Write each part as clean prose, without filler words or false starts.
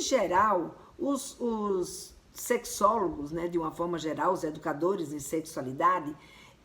geral, os sexólogos, né, de uma forma geral, os educadores em sexualidade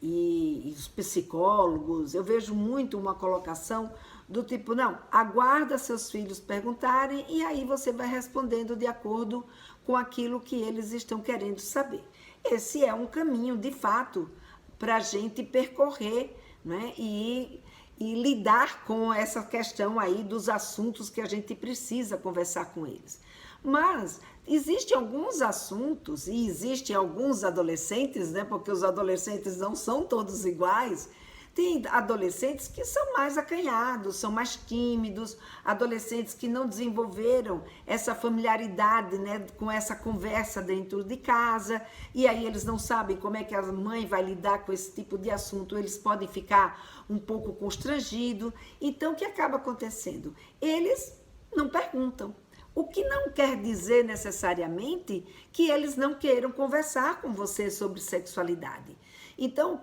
e os psicólogos, eu vejo muito uma colocação do tipo, não, aguarda seus filhos perguntarem e aí você vai respondendo de acordo com aquilo que eles estão querendo saber. Esse é um caminho, de fato, para a gente percorrer, né, e lidar com essa questão aí dos assuntos que a gente precisa conversar com eles. Mas existem alguns assuntos e existem alguns adolescentes, né, porque os adolescentes não são todos iguais. Tem adolescentes que são mais acanhados, são mais tímidos, adolescentes que não desenvolveram essa familiaridade, né, com essa conversa dentro de casa, e aí eles não sabem como é que a mãe vai lidar com esse tipo de assunto, eles podem ficar um pouco constrangidos. Então, o que acaba acontecendo? Eles não perguntam. O que não quer dizer necessariamente que eles não queiram conversar com você sobre sexualidade. Então,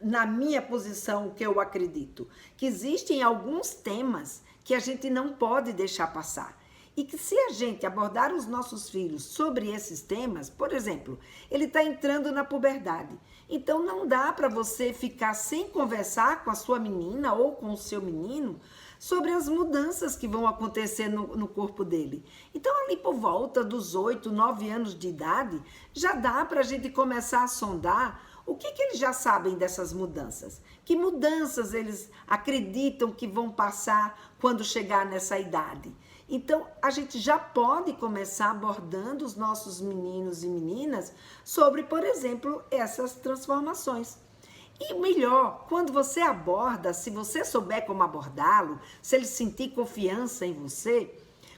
na minha posição, o que eu acredito? Que existem alguns temas que a gente não pode deixar passar. E que se a gente abordar os nossos filhos sobre esses temas, por exemplo, ele está entrando na puberdade. Então, não dá para você ficar sem conversar com a sua menina ou com o seu menino sobre as mudanças que vão acontecer no corpo dele. Então, ali por volta dos 8, 9 anos de idade, já dá para a gente começar a sondar o que eles já sabem dessas mudanças. Que mudanças eles acreditam que vão passar quando chegar nessa idade. Então, a gente já pode começar abordando os nossos meninos e meninas sobre, por exemplo, essas transformações. E melhor, quando você aborda, se você souber como abordá-lo, se ele sentir confiança em você,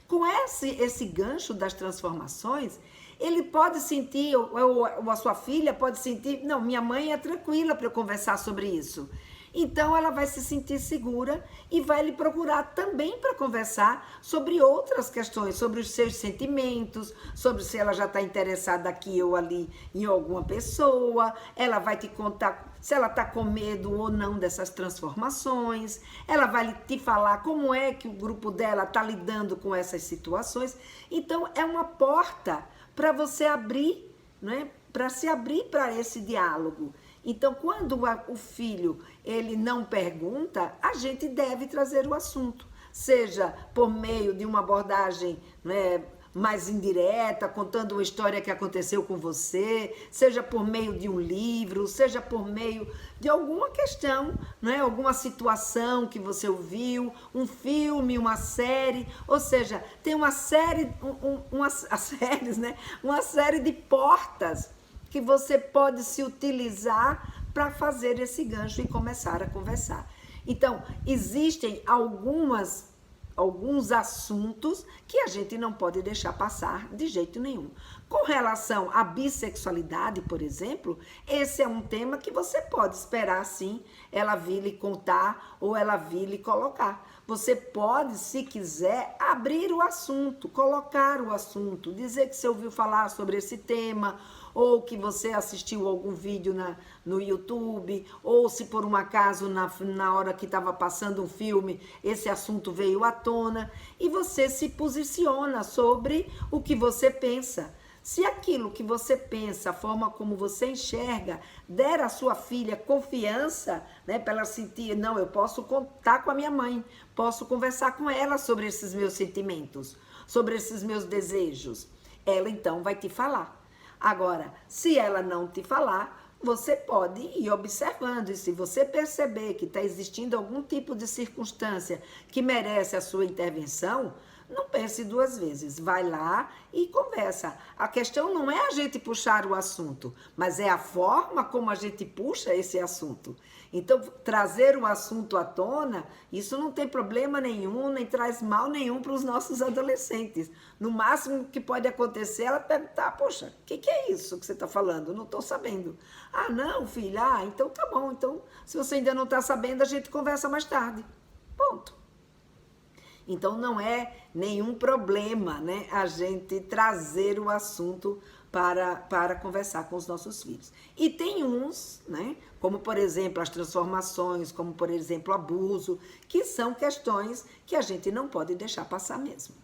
com esse gancho das transformações, ele pode sentir, ou a sua filha pode sentir, não, minha mãe é tranquila para eu conversar sobre isso. Então, ela vai se sentir segura e vai lhe procurar também para conversar sobre outras questões, sobre os seus sentimentos, sobre se ela já está interessada aqui ou ali em alguma pessoa. Ela vai te contar se ela está com medo ou não dessas transformações. Ela vai te falar como é que o grupo dela está lidando com essas situações. Então, é uma porta para você abrir, né? Para se abrir para esse diálogo. Então, quando o filho ele não pergunta, a gente deve trazer o assunto, seja por meio de uma abordagem, né, mais indireta, contando uma história que aconteceu com você, seja por meio de um livro, seja por meio de alguma questão, né, alguma situação que você ouviu, um filme, uma série, ou seja, tem uma série, uma série de portas que você pode se utilizar para fazer esse gancho e começar a conversar. Então, existem alguns assuntos que a gente não pode deixar passar de jeito nenhum. Com relação à bissexualidade, por exemplo, esse é um tema que você pode esperar, sim, ela vir lhe contar ou ela vir lhe colocar. Você pode, se quiser, abrir o assunto, colocar o assunto, dizer que você ouviu falar sobre esse tema, ou que você assistiu algum vídeo no YouTube, ou se por um acaso na hora que estava passando um filme, esse assunto veio à tona, e você se posiciona sobre o que você pensa. Se aquilo que você pensa, a forma como você enxerga, der à sua filha confiança, né, para ela sentir, não, eu posso contar com a minha mãe, posso conversar com ela sobre esses meus sentimentos, sobre esses meus desejos, ela então vai te falar. Agora, se ela não te falar, você pode ir observando, e se você perceber que está existindo algum tipo de circunstância que merece a sua intervenção, não pense duas vezes, vai lá e conversa. A questão não é a gente puxar o assunto, mas é a forma como a gente puxa esse assunto. Então, trazer o assunto à tona, isso não tem problema nenhum, nem traz mal nenhum para os nossos adolescentes. No máximo que pode acontecer, ela perguntar, poxa, o que é isso que você está falando? Não estou sabendo. Ah, não, filha, então tá bom. Então, se você ainda não está sabendo, a gente conversa mais tarde. Ponto. Então, não é nenhum problema, né, a gente trazer o assunto para conversar com os nossos filhos. E tem uns, né, como por exemplo as transformações, como por exemplo o abuso, que são questões que a gente não pode deixar passar mesmo.